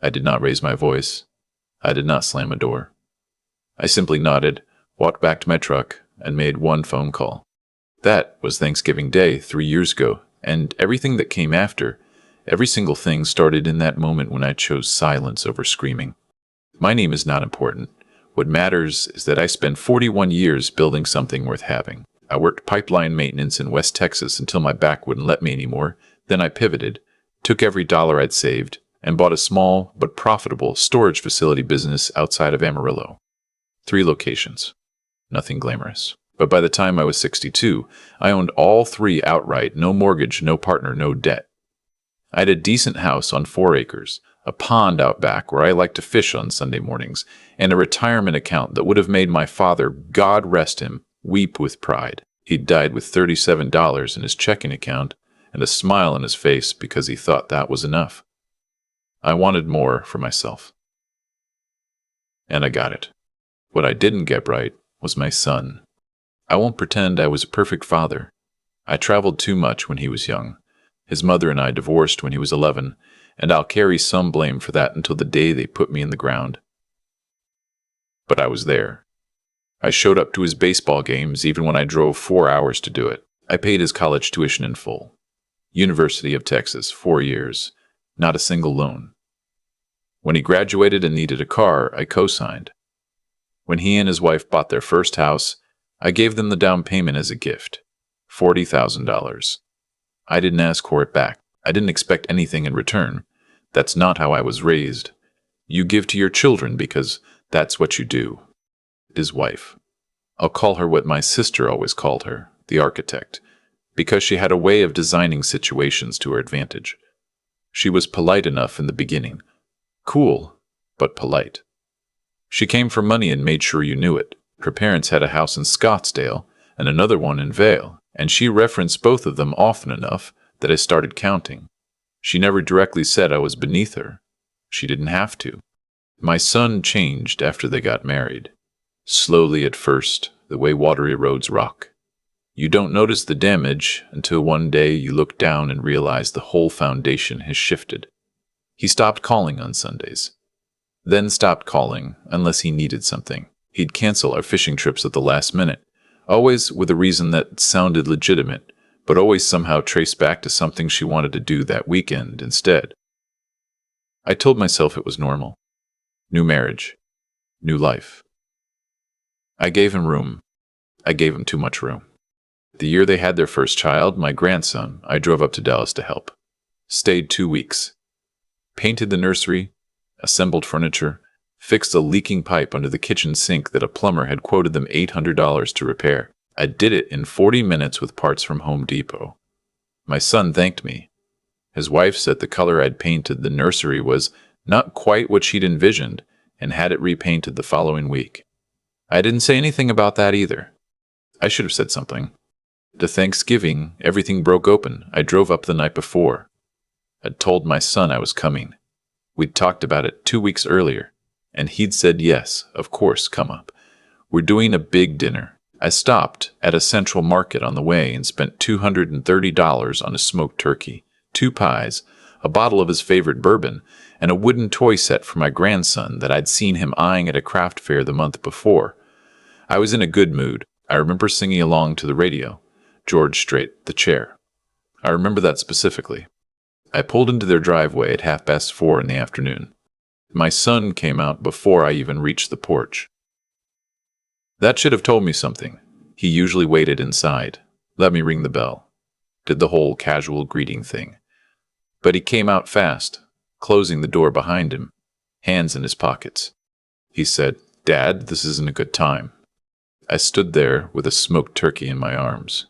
I did not raise my voice. I did not slam a door. I simply nodded, walked back to my truck, and made one phone call. That was Thanksgiving Day 3 years ago, and everything that came after, every single thing started in that moment when I chose silence over screaming. My name is not important. What matters is that I spent 41 years building something worth having. I worked pipeline maintenance in West Texas until my back wouldn't let me anymore. Then I pivoted, took every dollar I'd saved, and bought a small but profitable storage facility business outside of Amarillo. 3 locations. Nothing glamorous. But by the time I was 62, I owned all 3 outright, no mortgage, no partner, no debt. I had a decent house on 4 acres, a pond out back where I liked to fish on Sunday mornings, and a retirement account that would have made my father, God rest him, weep with pride. He'd died with $37 in his checking account and a smile on his face because he thought that was enough. I wanted more for myself. And I got it. What I didn't get right was my son. I won't pretend I was a perfect father. I traveled too much when he was young. His mother and I divorced when he was 11, and I'll carry some blame for that until the day they put me in the ground. But I was there. I showed up to his baseball games even when I drove 4 hours to do it. I paid his college tuition in full. University of Texas, 4 years. Not a single loan. When he graduated and needed a car, I co-signed. When he and his wife bought their first house, I gave them the down payment as a gift. $40,000. I didn't ask for it back. I didn't expect anything in return. That's not how I was raised. You give to your children because that's what you do. His wife. I'll call her what my sister always called her, the architect, because she had a way of designing situations to her advantage. She was polite enough in the beginning. Cool, but polite. She came for money and made sure you knew it. Her parents had a house in Scottsdale and another one in Vail, and she referenced both of them often enough that I started counting. She never directly said I was beneath her. She didn't have to. My son changed after they got married. Slowly at first, the way water erodes rock. You don't notice the damage until one day you look down and realize the whole foundation has shifted. He stopped calling on Sundays. Then stopped calling unless he needed something. He'd cancel our fishing trips at the last minute, always with a reason that sounded legitimate, but always somehow traced back to something she wanted to do that weekend instead. I told myself it was normal. New marriage. New life. I gave him room. I gave him too much room. The year they had their first child, my grandson, I drove up to Dallas to help. Stayed 2 weeks. Painted the nursery, assembled furniture, fixed a leaking pipe under the kitchen sink that a plumber had quoted them $800 to repair. I did it in 40 minutes with parts from Home Depot. My son thanked me. His wife said the color I'd painted the nursery was not quite what she'd envisioned and had it repainted the following week. I didn't say anything about that either. I should have said something. To Thanksgiving, everything broke open. I drove up the night before. I'd told my son I was coming. We'd talked about it 2 weeks earlier, and he'd said yes, of course, come up. We're doing a big dinner. I stopped at a Central Market on the way and spent $230 on a smoked turkey, 2 pies, a bottle of his favorite bourbon, and a wooden toy set for my grandson that I'd seen him eyeing at a craft fair the month before. I was in a good mood. I remember singing along to the radio, George Strait, The Chair. I remember that specifically. I pulled into their driveway at 4:30 in the afternoon. My son came out before I even reached the porch. That should have told me something. He usually waited inside, let me ring the bell, did the whole casual greeting thing. But he came out fast, closing the door behind him, hands in his pockets. He said, "Dad, this isn't a good time." I stood there with a smoked turkey in my arms.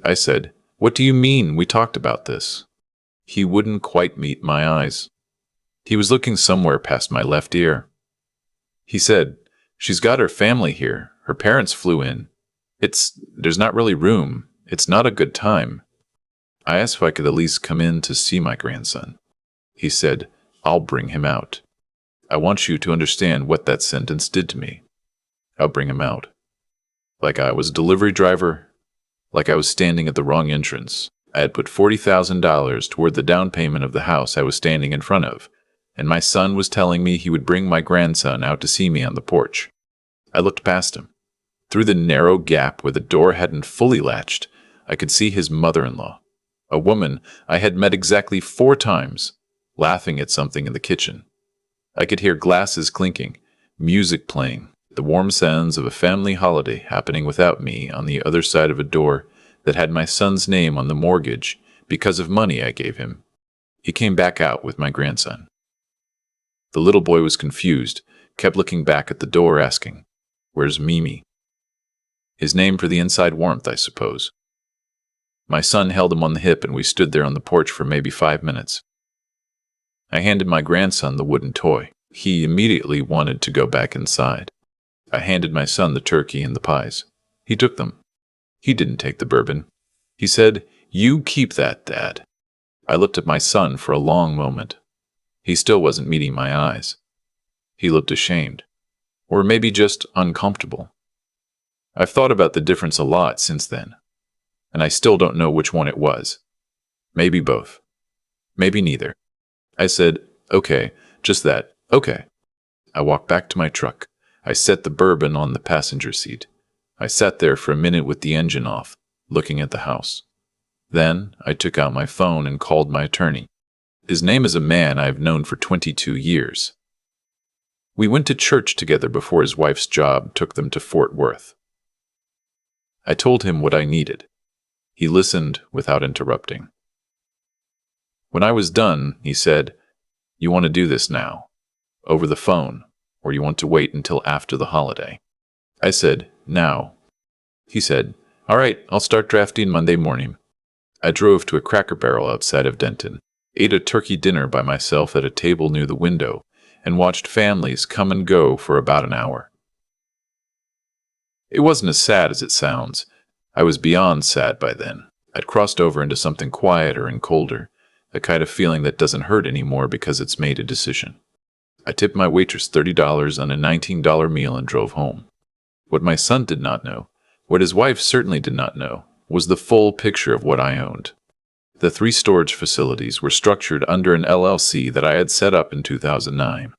I said, "What do you mean? We talked about this." He wouldn't quite meet my eyes. He was looking somewhere past my left ear. He said, "She's got her family here. Her parents flew in. There's not really room. It's not a good time." I asked if I could at least come in to see my grandson. He said, "I'll bring him out." I want you to understand what that sentence did to me. I'll bring him out. Like I was a delivery driver, like I was standing at the wrong entrance. I had put $40,000 toward the down payment of the house I was standing in front of. and my son was telling me he would bring my grandson out to see me on the porch. I looked past him. Through the narrow gap where the door hadn't fully latched, I could see his mother-in-law, a woman I had met exactly 4 times, laughing at something in the kitchen. I could hear glasses clinking, music playing, the warm sounds of a family holiday happening without me on the other side of a door that had my son's name on the mortgage because of money I gave him. He came back out with my grandson. The little boy was confused, kept looking back at the door asking, "Where's Mimi?" His name for the inside warmth, I suppose. My son held him on the hip and we stood there on the porch for maybe 5 minutes. I handed my grandson the wooden toy. He immediately wanted to go back inside. I handed my son the turkey and the pies. He took them. He didn't take the bourbon. He said, "You keep that, Dad." I looked at my son for a long moment. He still wasn't meeting my eyes. He looked ashamed, or maybe just uncomfortable. I've thought about the difference a lot since then, and I still don't know which one it was. Maybe both. Maybe neither. I said, "Okay, just that, okay." I walked back to my truck. I set the bourbon on the passenger seat. I sat there for a minute with the engine off, looking at the house. Then I took out my phone and called my attorney. His name is a man I've known for 22 years. We went to church together before his wife's job took them to Fort Worth. I told him what I needed. He listened without interrupting. When I was done, he said, "You want to do this now, over the phone, or you want to wait until after the holiday?" I said, "Now." He said, "All right, I'll start drafting Monday morning." I drove to a Cracker Barrel outside of Denton, ate a turkey dinner by myself at a table near the window, and watched families come and go for about an hour. It wasn't as sad as it sounds. I was beyond sad by then. I'd crossed over into something quieter and colder, the kind of feeling that doesn't hurt anymore because it's made a decision. I tipped my waitress $30 on a $19 meal and drove home. What my son did not know, what his wife certainly did not know, was the full picture of what I owned. The 3 storage facilities were structured under an LLC that I had set up in 2009.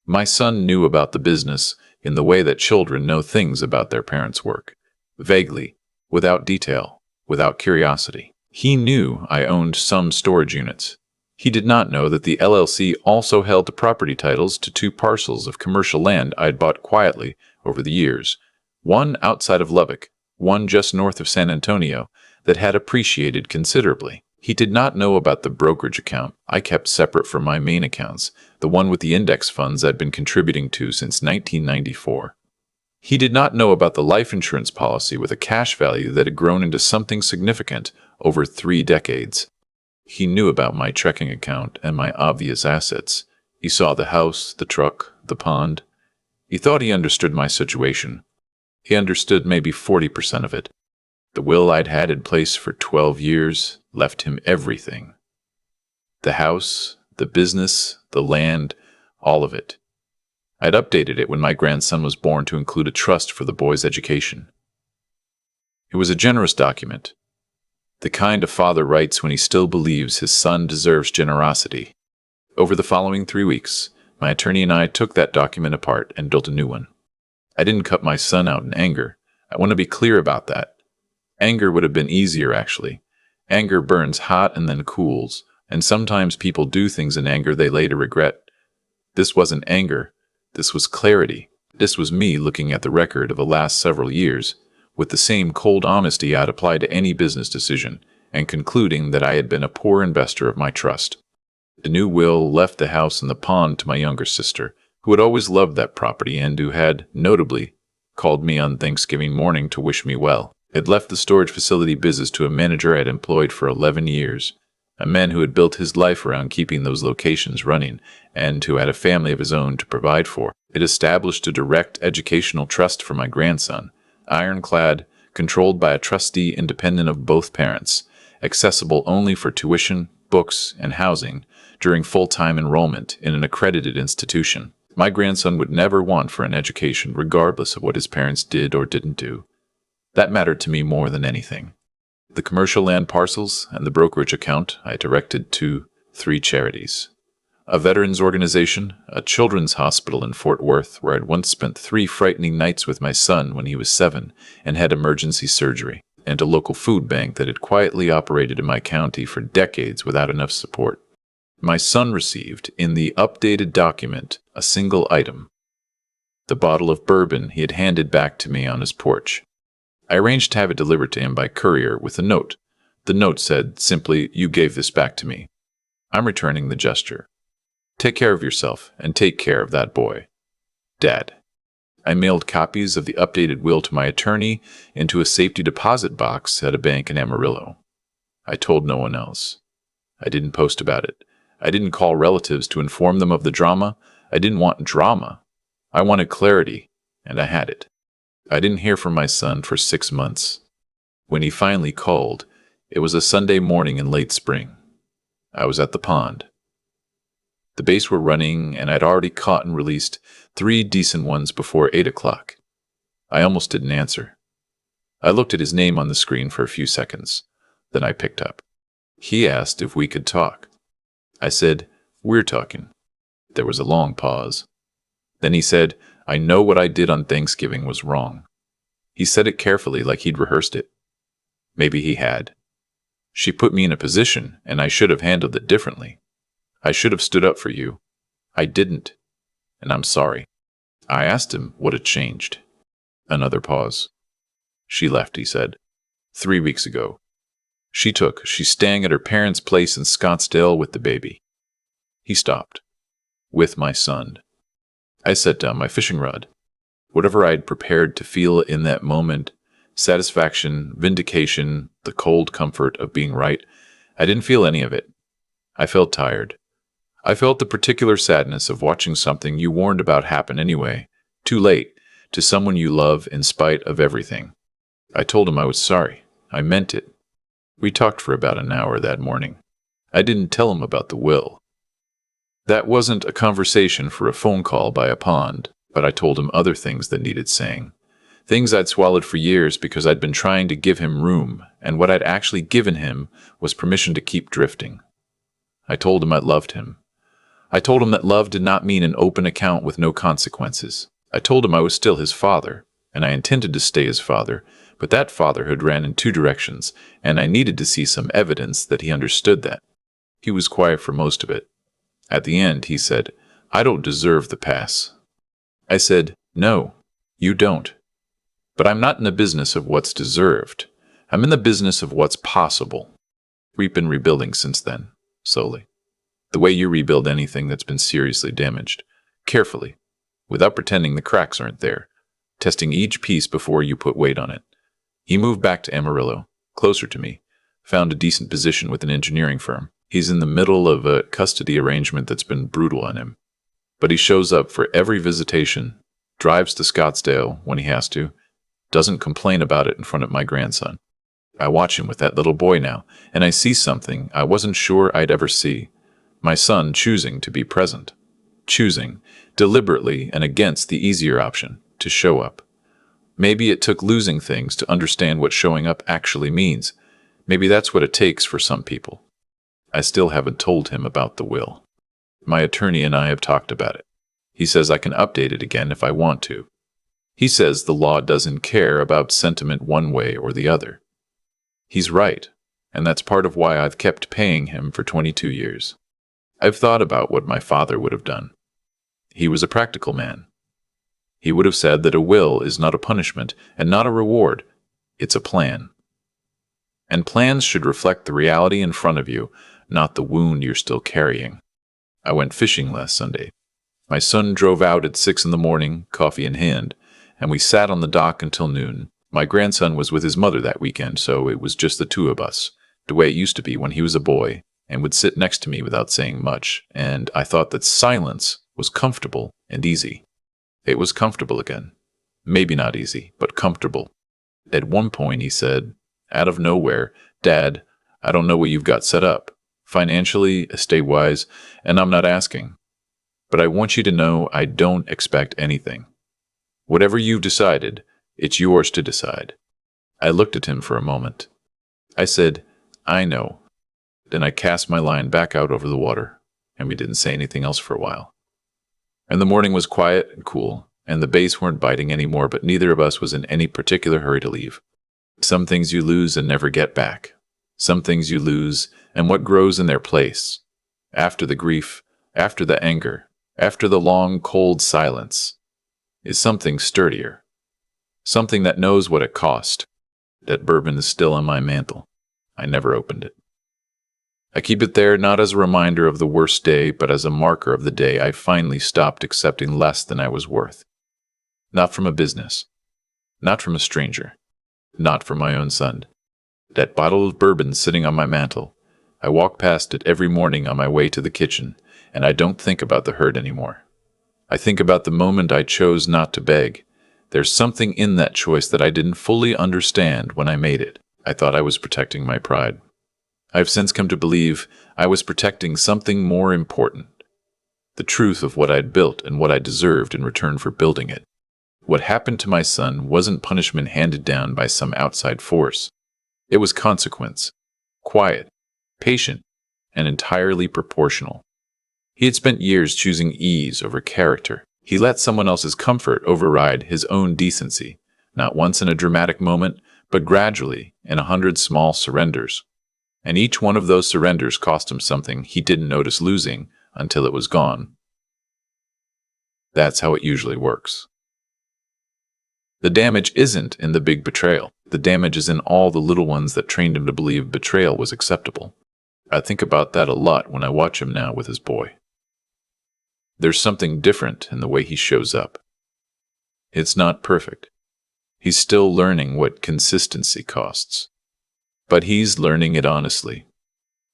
My son knew about the business in the way that children know things about their parents' work, vaguely, without detail, without curiosity. He knew I owned some storage units. He did not know that the LLC also held the property titles to 2 parcels of commercial land I'd bought quietly over the years, one outside of Lubbock, one just north of San Antonio, that had appreciated considerably. He did not know about the brokerage account I kept separate from my main accounts, the one with the index funds I'd been contributing to since 1994. He did not know about the life insurance policy with a cash value that had grown into something significant over 3 decades. He knew about my checking account and my obvious assets. He saw the house, the truck, the pond. He thought he understood my situation. He understood maybe 40% of it. The will I'd had in place for 12 years left him everything. The house, the business, the land, all of it. I'd updated it when my grandson was born to include a trust for the boy's education. It was a generous document, the kind a father writes when he still believes his son deserves generosity. Over the following 3 weeks, my attorney and I took that document apart and built a new one. I didn't cut my son out in anger. I want to be clear about that. Anger would have been easier, actually. Anger burns hot and then cools, and sometimes people do things in anger they later regret. This wasn't anger. This was clarity. This was me looking at the record of the last several years with the same cold honesty I'd apply to any business decision, and concluding that I had been a poor investor of my trust. The new will left the house and the pond to my younger sister, who had always loved that property and who had, notably, called me on Thanksgiving morning to wish me well. It left the storage facility business to a manager I'd employed for 11 years, a man who had built his life around keeping those locations running and who had a family of his own to provide for. It established a direct educational trust for my grandson, ironclad, controlled by a trustee independent of both parents, accessible only for tuition, books, and housing during full-time enrollment in an accredited institution. My grandson would never want for an education regardless of what his parents did or didn't do. That mattered to me more than anything. The commercial land parcels and the brokerage account I directed to 3 charities. a veterans organization, a children's hospital in Fort Worth where I'd once spent 3 frightening nights with my son when he was 7 and had emergency surgery, and a local food bank that had quietly operated in my county for decades without enough support. My son received, in the updated document, a single item: the bottle of bourbon he had handed back to me on his porch. I arranged to have it delivered to him by courier with a note. The note said simply, "You gave this back to me. I'm returning the gesture. Take care of yourself and take care of that boy. Dad." I mailed copies of the updated will to my attorney into a safety deposit box at a bank in Amarillo. I told no one else. I didn't post about it. I didn't call relatives to inform them of the drama. I didn't want drama. I wanted clarity, and I had it. I didn't hear from my son for 6 months. When he finally called, it was a Sunday morning in late spring. I was at the pond. The bass were running, and I'd already caught and released 3 decent ones before 8 o'clock. I almost didn't answer. I looked at his name on the screen for a few seconds. Then I picked up. He asked if we could talk. I said, "We're talking." There was a long pause. Then he said, "I know what I did on Thanksgiving was wrong." He said it carefully, like he'd rehearsed it. Maybe he had. She put me in a position, and I should have handled it differently. I should have stood up for you. I didn't, and I'm sorry. I asked him what had changed. Another pause. "She left," he said. 3 weeks ago. She's staying at her parents' place in Scottsdale with the baby." He stopped. "With my son." I set down my fishing rod. Whatever I had prepared to feel in that moment, satisfaction, vindication, the cold comfort of being right, I didn't feel any of it. I felt tired. I felt the particular sadness of watching something you warned about happen anyway, too late, to someone you love in spite of everything. I told him I was sorry. I meant it. We talked for about an hour that morning. I didn't tell him about the will. That wasn't a conversation for a phone call by a pond, but I told him other things that needed saying. Things I'd swallowed for years because I'd been trying to give him room, and what I'd actually given him was permission to keep drifting. I told him I loved him. I told him that love did not mean an open account with no consequences. I told him I was still his father, and I intended to stay his father, but that fatherhood ran in 2 directions, and I needed to see some evidence that he understood that. He was quiet for most of it. At the end, he said, "I don't deserve the pass." I said, "No, you don't. But I'm not in the business of what's deserved. I'm in the business of what's possible." We've been rebuilding since then, slowly. The way you rebuild anything that's been seriously damaged. Carefully, without pretending the cracks aren't there, testing each piece before you put weight on it. He moved back to Amarillo, closer to me, found a decent position with an engineering firm. He's in the middle of a custody arrangement that's been brutal on him. But he shows up for every visitation, drives to Scottsdale when he has to, doesn't complain about it in front of my grandson. I watch him with that little boy now, and I see something I wasn't sure I'd ever see. My son choosing to be present. Choosing, deliberately and against the easier option, to show up. Maybe it took losing things to understand what showing up actually means. Maybe that's what it takes for some people. I still haven't told him about the will. My attorney and I have talked about it. He says I can update it again if I want to. He says the law doesn't care about sentiment one way or the other. He's right, and that's part of why I've kept paying him for 22 years. I've thought about what my father would have done. He was a practical man. He would have said that a will is not a punishment and not a reward. It's a plan. And plans should reflect the reality in front of you, not the wound you're still carrying. I went fishing last Sunday. My son drove out at 6 in the morning, coffee in hand, and we sat on the dock until noon. My grandson was with his mother that weekend, so it was just the 2 of us, the way it used to be when he was a boy, and would sit next to me without saying much, and I thought that silence was comfortable and easy. It was comfortable again. Maybe not easy, but comfortable. At one point he said, out of nowhere, "Dad, I don't know what you've got set up, financially, estate-wise, and I'm not asking. But I want you to know I don't expect anything. Whatever you've decided, it's yours to decide." I looked at him for a moment. I said, "I know." Then I cast my line back out over the water and we didn't say anything else for a while. And the morning was quiet and cool, and the bays weren't biting anymore, but neither of us was in any particular hurry to leave. Some things you lose and never get back. Some things you lose, and what grows in their place. After the grief, after the anger, after the long, cold silence, is something sturdier. Something that knows what it cost. That bourbon is still on my mantle. I never opened it. I keep it there not as a reminder of the worst day, but as a marker of the day I finally stopped accepting less than I was worth. Not from a business. Not from a stranger. Not from my own son. That bottle of bourbon sitting on my mantle. I walk past it every morning on my way to the kitchen, and I don't think about the hurt anymore. I think about the moment I chose not to beg. There's something in that choice that I didn't fully understand when I made it. I thought I was protecting my pride. I've since come to believe I was protecting something more important. The truth of what I'd built and what I deserved in return for building it. What happened to my son wasn't punishment handed down by some outside force. It was consequence. Quiet, patient, and entirely proportional. He had spent years choosing ease over character. He let someone else's comfort override his own decency, not once in a dramatic moment, but gradually in 100 small surrenders. And each one of those surrenders cost him something he didn't notice losing until it was gone. That's how it usually works. The damage isn't in the big betrayal. The damage is in all the little ones that trained him to believe betrayal was acceptable. I think about that a lot when I watch him now with his boy. There's something different in the way he shows up. It's not perfect. He's still learning what consistency costs. But he's learning it honestly,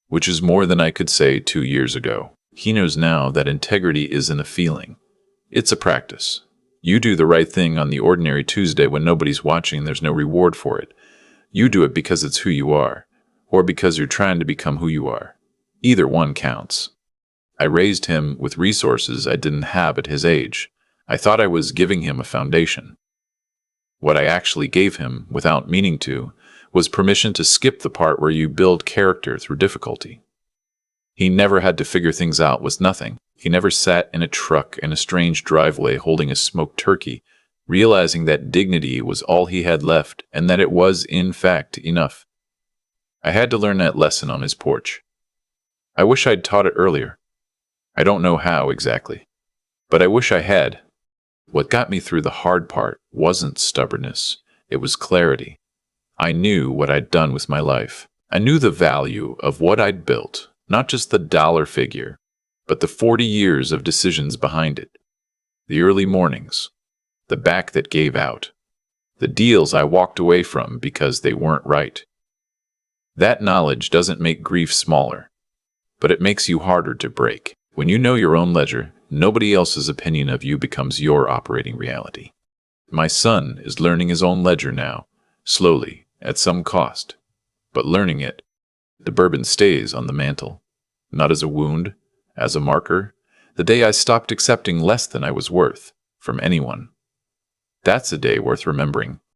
which is more than I could say 2 years ago. He knows now that integrity isn't a feeling. It's a practice. You do the right thing on the ordinary Tuesday when nobody's watching and there's no reward for it. You do it because it's who you are, or because you're trying to become who you are. Either one counts. I raised him with resources I didn't have at his age. I thought I was giving him a foundation. What I actually gave him, without meaning to, was permission to skip the part where you build character through difficulty. He never had to figure things out with nothing. He never sat in a truck in a strange driveway holding a smoked turkey, realizing that dignity was all he had left and that it was, in fact, enough. I had to learn that lesson on his porch. I wish I'd taught it earlier. I don't know how exactly, but I wish I had. What got me through the hard part wasn't stubbornness, it was clarity. I knew what I'd done with my life. I knew the value of what I'd built, not just the dollar figure, but the 40 years of decisions behind it. The early mornings, the back that gave out, the deals I walked away from because they weren't right. That knowledge doesn't make grief smaller, but it makes you harder to break. When you know your own ledger, nobody else's opinion of you becomes your operating reality. My son is learning his own ledger now, slowly, at some cost, but learning it, the bourbon stays on the mantle, not as a wound, as a marker, the day I stopped accepting less than I was worth from anyone. That's a day worth remembering.